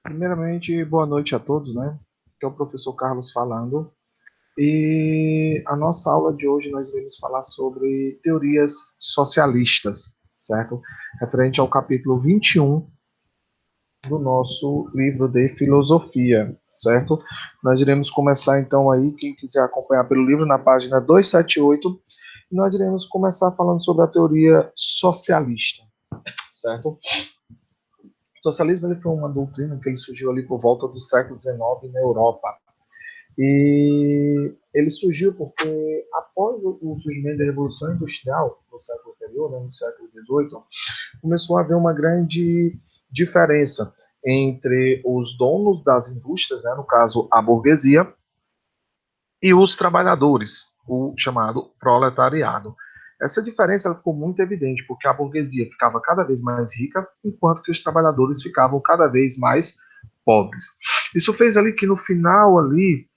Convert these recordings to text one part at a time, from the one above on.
Primeiramente, boa noite a todos, né? Aqui é o professor Carlos falando. E a nossa aula de hoje nós iremos falar sobre teorias socialistas, certo? Referente ao capítulo 21 do nosso livro de filosofia, certo? Nós iremos começar então aí, quem quiser acompanhar pelo livro, na página 278, e nós iremos começar falando sobre a teoria socialista, certo? O socialismo ele foi uma doutrina que ele surgiu ali por volta do século XIX na Europa. E ele surgiu porque, após o surgimento da Revolução Industrial, no século anterior, né, no século XVIII, começou a haver uma grande diferença entre os donos das indústrias, né, no caso a burguesia, e os trabalhadores, o chamado proletariado. Essa diferença ela ficou muito evidente, porque a burguesia ficava cada vez mais rica, enquanto que os trabalhadores ficavam cada vez mais pobres. Isso fez ali que no final ali,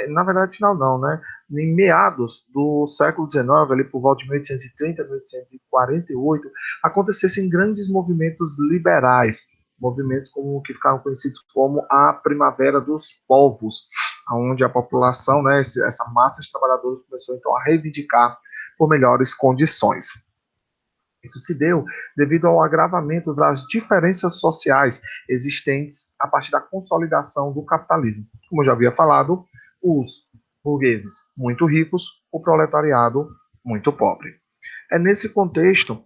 na verdade final não, né? Em meados do século XIX, ali por volta de 1830, 1848, acontecessem grandes movimentos liberais, movimentos como que ficaram conhecidos como a Primavera dos Povos, onde a população, né, essa massa de trabalhadores começou então a reivindicar por melhores condições. Isso se deu devido ao agravamento das diferenças sociais existentes a partir da consolidação do capitalismo. Como eu já havia falado, os burgueses muito ricos, o proletariado muito pobre. É nesse contexto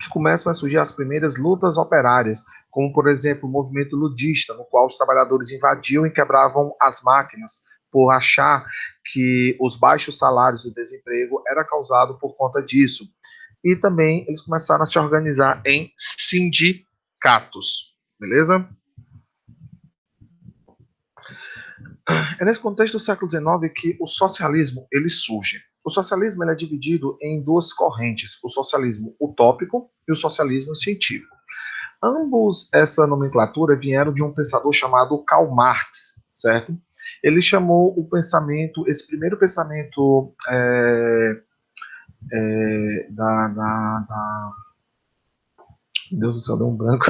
que começam a surgir as primeiras lutas operárias, como, por exemplo, o movimento ludista, no qual os trabalhadores invadiam e quebravam as máquinas por achar que os baixos salários e o desemprego era causado por conta disso. E também eles começaram a se organizar em sindicatos, beleza? É nesse contexto do século XIX que o socialismo ele surge. O socialismo ele é dividido em duas correntes, o socialismo utópico e o socialismo científico. Ambos essa nomenclatura vieram de um pensador chamado Karl Marx, certo? Ele chamou o pensamento, esse primeiro pensamento da Deus do céu, deu um branco,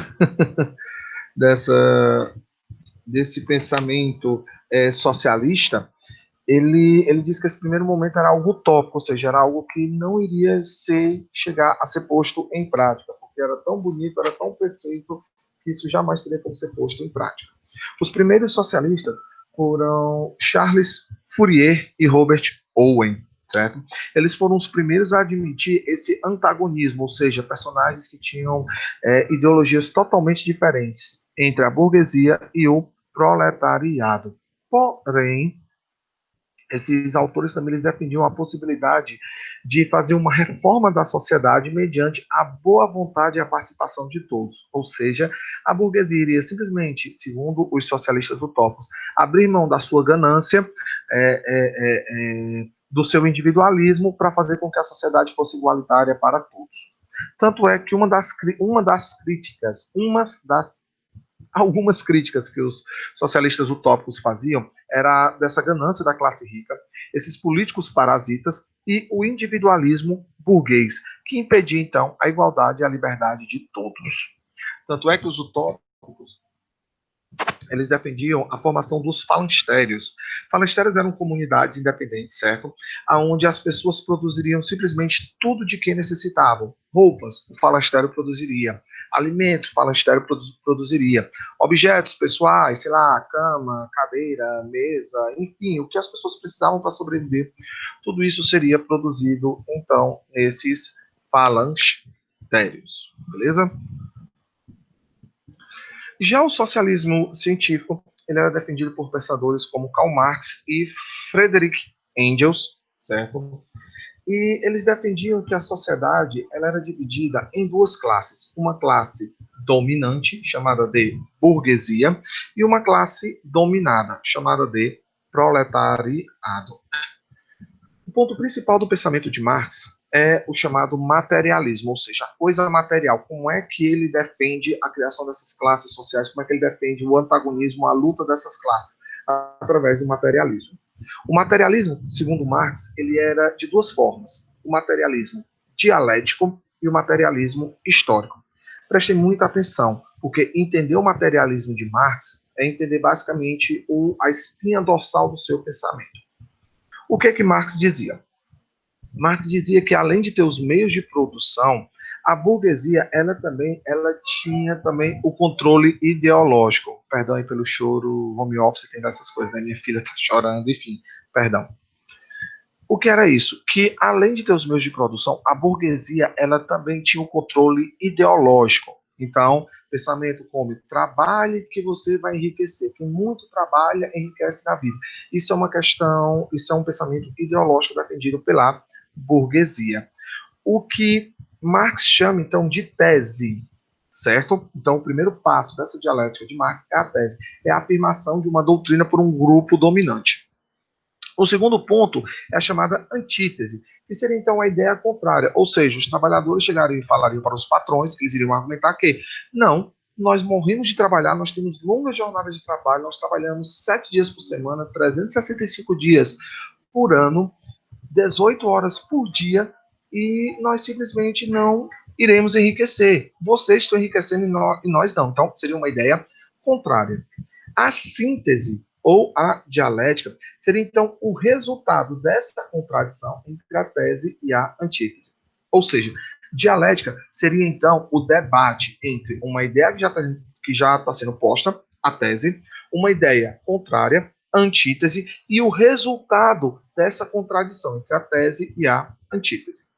dessa, desse pensamento socialista, ele diz que esse primeiro momento era algo utópico, ou seja, era algo que não iria chegar a ser posto em prática, porque era tão bonito, era tão perfeito, que isso jamais teria como ser posto em prática. Os primeiros socialistas foram Charles Fourier e Robert Owen, certo? Eles foram os primeiros a admitir esse antagonismo, ou seja, personagens que tinham ideologias totalmente diferentes entre a burguesia e o proletariado. Porém, esses autores também eles defendiam a possibilidade de fazer uma reforma da sociedade mediante a boa vontade e a participação de todos. Ou seja, a burguesia iria simplesmente, segundo os socialistas utópicos, abrir mão da sua ganância, do seu individualismo, para fazer com que a sociedade fosse igualitária para todos. Tanto é que algumas críticas que os socialistas utópicos faziam era dessa ganância da classe rica, esses políticos parasitas e o individualismo burguês, que impedia então a igualdade e a liberdade de todos. Tanto é que os utópicos eles defendiam a formação dos falantérios. Falantérios eram comunidades independentes, certo? Onde as pessoas produziriam simplesmente tudo de que necessitavam. Roupas, o falastério produziria. Alimentos, o falastério produziria. Objetos pessoais, sei lá, cama, cadeira, mesa, enfim, o que as pessoas precisavam para sobreviver. Tudo isso seria produzido, então, nesses falantérios. Beleza? Já o socialismo científico, ele era defendido por pensadores como Karl Marx e Friedrich Engels, certo? E eles defendiam que a sociedade ela era dividida em duas classes. Uma classe dominante, chamada de burguesia, e uma classe dominada, chamada de proletariado. O ponto principal do pensamento de Marx é o chamado materialismo, ou seja, a coisa material. Como é que ele defende a criação dessas classes sociais? Como é que ele defende o antagonismo, a luta dessas classes? Através do materialismo. O materialismo, segundo Marx, ele era de duas formas: o materialismo dialético e o materialismo histórico. Prestem muita atenção. Porque entender o materialismo de Marx é entender basicamente a espinha dorsal do seu pensamento. O que Marx dizia? Marx dizia que além de ter os meios de produção, a burguesia ela tinha também o controle ideológico. Perdão aí pelo choro, home office tem dessas coisas, né? Minha filha está chorando, enfim, perdão. O que era isso? Que além de ter os meios de produção, a burguesia ela também tinha o controle ideológico. Então, pensamento como trabalhe que você vai enriquecer. Quem muito trabalha enriquece na vida. Isso é uma questão, isso é um pensamento ideológico defendido pela burguesia. O que Marx chama então de tese, certo? Então, o primeiro passo dessa dialética de Marx é a tese, é a afirmação de uma doutrina por um grupo dominante. O segundo ponto é a chamada antítese, que seria então a ideia contrária, ou seja, os trabalhadores chegariam e falariam para os patrões, eles iriam argumentar que não, nós morrimos de trabalhar, nós temos longas jornadas de trabalho, nós trabalhamos 7 dias por semana, 365 dias por ano, 18 horas por dia, e nós simplesmente não iremos enriquecer. Vocês estão enriquecendo e nós não. Então, seria uma ideia contrária. A síntese ou a dialética seria, então, o resultado dessa contradição entre a tese e a antítese. Ou seja, dialética seria, então, o debate entre uma ideia que já está sendo posta, a tese, uma ideia contrária, antítese, e o resultado dessa contradição entre a tese e a antítese.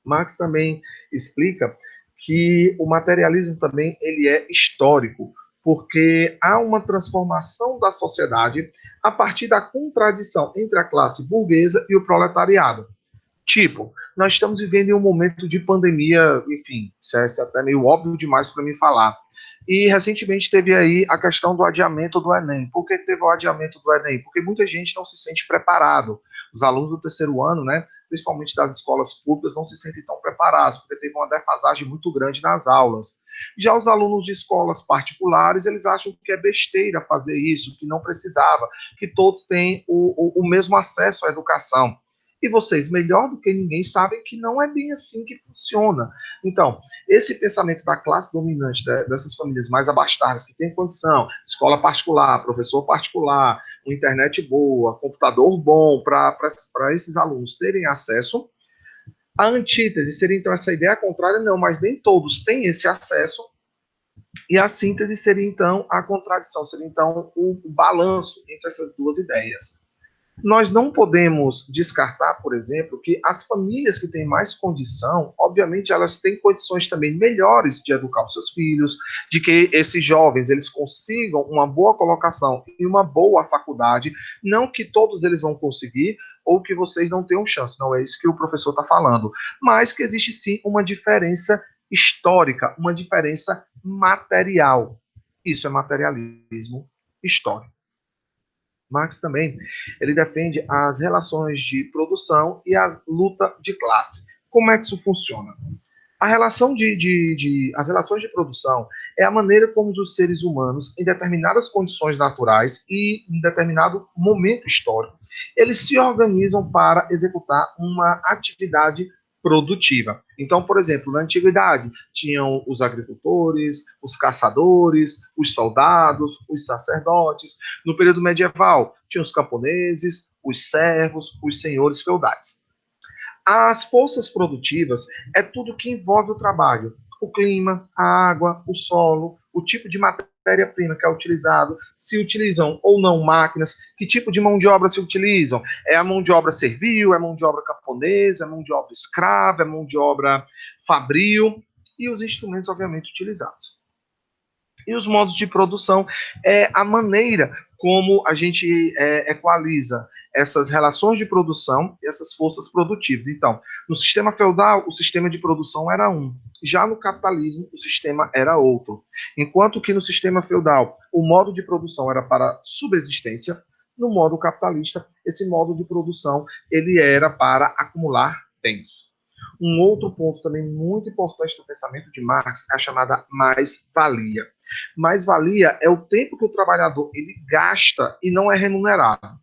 Marx também explica que o materialismo também ele é histórico, porque há uma transformação da sociedade a partir da contradição entre a classe burguesa e o proletariado. Tipo, nós estamos vivendo em um momento de pandemia, enfim, isso é até meio óbvio demais para mim falar. E recentemente teve aí a questão do adiamento do Enem. Por que teve o adiamento do Enem? Porque muita gente não se sente preparado. Os alunos do terceiro ano, né, principalmente das escolas públicas, não se sentem tão preparados, porque teve uma defasagem muito grande nas aulas. Já os alunos de escolas particulares, eles acham que é besteira fazer isso, que não precisava, que todos têm o mesmo acesso à educação. E vocês, melhor do que ninguém, sabem que não é bem assim que funciona. Então, esse pensamento da classe dominante, dessas famílias mais abastadas, que tem condição, escola particular, professor particular, uma internet boa, computador bom, para esses alunos terem acesso. A antítese seria, então, essa ideia contrária, não, mas nem todos têm esse acesso. E a síntese seria, então, a contradição, seria, então, o balanço entre essas duas ideias. Nós não podemos descartar, por exemplo, que as famílias que têm mais condição, obviamente, elas têm condições também melhores de educar os seus filhos, de que esses jovens eles consigam uma boa colocação e uma boa faculdade, não que todos eles vão conseguir ou que vocês não tenham chance, não é isso que o professor está falando, mas que existe sim uma diferença histórica, uma diferença material. Isso é materialismo histórico. Marx também ele defende as relações de produção e a luta de classe. Como é que isso funciona? As relações de produção é a maneira como os seres humanos, em determinadas condições naturais e em determinado momento histórico, eles se organizam para executar uma atividade produtiva. Então, por exemplo, na antiguidade, tinham os agricultores, os caçadores, os soldados, os sacerdotes. No período medieval, tinham os camponeses, os servos, os senhores feudais. As forças produtivas é tudo que envolve o trabalho. O clima, a água, o solo, o tipo de matéria-prima que é utilizado, se utilizam ou não máquinas, que tipo de mão de obra se utilizam. É a mão de obra servil, é mão de obra camponesa, é mão de obra escrava, é mão de obra fabril, e os instrumentos, obviamente, utilizados. E os modos de produção é a maneira como a gente equaliza essas relações de produção e essas forças produtivas. Então, no sistema feudal, o sistema de produção era um. Já no capitalismo, o sistema era outro. Enquanto que no sistema feudal, o modo de produção era para subsistência, no modo capitalista, esse modo de produção ele era para acumular bens. Um outro ponto também muito importante do pensamento de Marx é a chamada mais-valia. Mais-valia é o tempo que o trabalhador ele gasta e não é remunerado.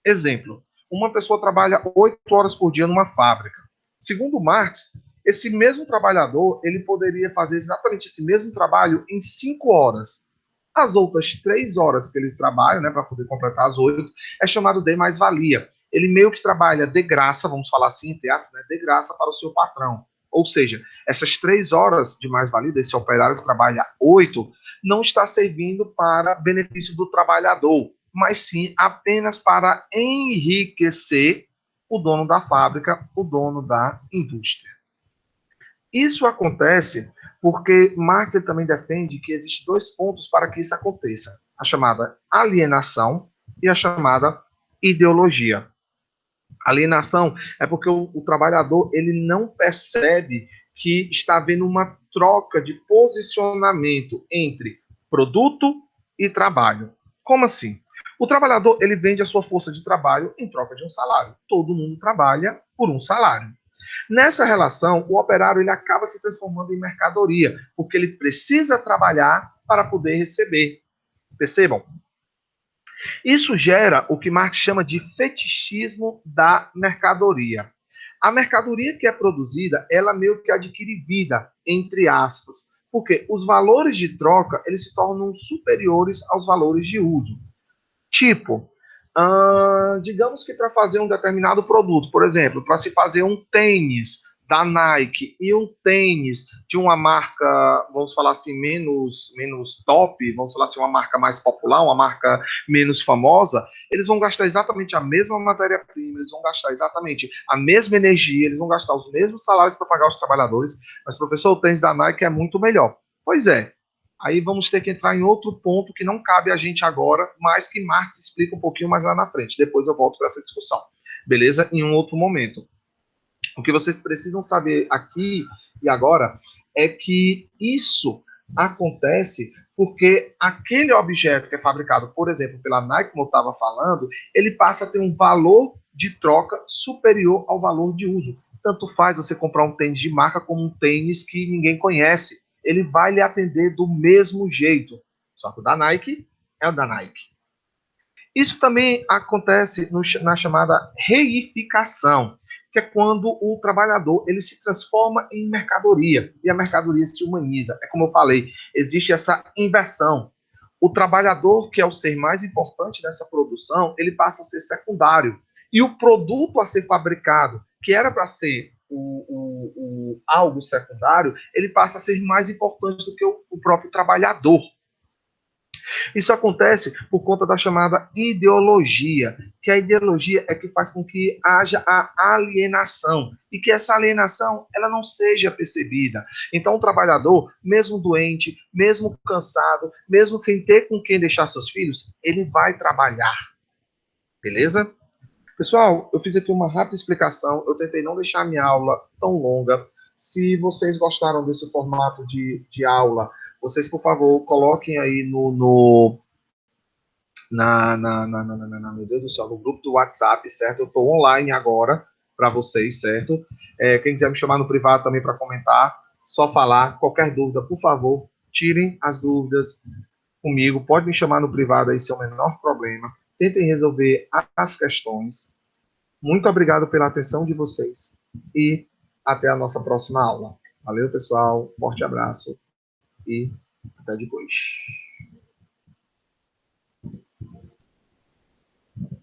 Exemplo, uma pessoa trabalha 8 horas por dia numa fábrica. Segundo Marx, esse mesmo trabalhador, ele poderia fazer exatamente esse mesmo trabalho em 5 horas. As outras 3 horas que ele trabalha, né, para poder completar as 8, é chamado de mais-valia. Ele meio que trabalha de graça, vamos falar assim, entre aspas, né, de graça para o seu patrão. Ou seja, essas 3 horas de mais-valia desse operário que trabalha 8 não está servindo para benefício do trabalhador, mas sim apenas para enriquecer o dono da fábrica, o dono da indústria. Isso acontece porque Marx também defende que existem 2 pontos para que isso aconteça: a chamada alienação e a chamada ideologia. Alienação é porque o trabalhador ele não percebe que está havendo uma troca de posicionamento entre produto e trabalho. Como assim? O trabalhador ele vende a sua força de trabalho em troca de um salário. Todo mundo trabalha por um salário. Nessa relação, o operário ele acaba se transformando em mercadoria, porque ele precisa trabalhar para poder receber. Percebam? Isso gera o que Marx chama de fetichismo da mercadoria. A mercadoria que é produzida, ela meio que adquire vida, entre aspas, porque os valores de troca eles se tornam superiores aos valores de uso. Tipo, digamos que para fazer um determinado produto, por exemplo, para se fazer um tênis da Nike e um tênis de uma marca, vamos falar assim, menos top, vamos falar assim, uma marca mais popular, uma marca menos famosa, eles vão gastar exatamente a mesma matéria-prima, eles vão gastar exatamente a mesma energia, eles vão gastar os mesmos salários para pagar os trabalhadores, mas, professor, o tênis da Nike é muito melhor. Pois é, aí vamos ter que entrar em outro ponto que não cabe a gente agora, mas que Marx explica um pouquinho mais lá na frente. Depois eu volto para essa discussão. Beleza? Em um outro momento. O que vocês precisam saber aqui e agora é que isso acontece porque aquele objeto que é fabricado, por exemplo, pela Nike, como eu estava falando, ele passa a ter um valor de troca superior ao valor de uso. Tanto faz você comprar um tênis de marca como um tênis que ninguém conhece. Ele vai lhe atender do mesmo jeito. Só que o da Nike é o da Nike. Isso também acontece na chamada reificação, que é quando o trabalhador ele se transforma em mercadoria e a mercadoria se humaniza. É como eu falei, existe essa inversão. O trabalhador, que é o ser mais importante dessa produção, ele passa a ser secundário. E o produto a ser fabricado, que era para ser algo secundário, ele passa a ser mais importante do que o próprio trabalhador. Isso acontece por conta da chamada ideologia, que a ideologia é que faz com que haja a alienação e que essa alienação ela não seja percebida. Então, o trabalhador, mesmo doente, mesmo cansado, mesmo sem ter com quem deixar seus filhos, ele vai trabalhar. Beleza? Pessoal, eu fiz aqui uma rápida explicação. Eu tentei não deixar a minha aula tão longa. Se vocês gostaram desse formato de aula, vocês, por favor, coloquem aí meu Deus do céu, no grupo do WhatsApp, certo? Eu estou online agora para vocês, certo? Quem quiser me chamar no privado também para comentar, só falar. Qualquer dúvida, por favor, tirem as dúvidas comigo. Pode me chamar no privado aí, sem o menor problema. Tentem resolver as questões. Muito obrigado pela atenção de vocês e até a nossa próxima aula. Valeu, pessoal. Forte abraço e até depois.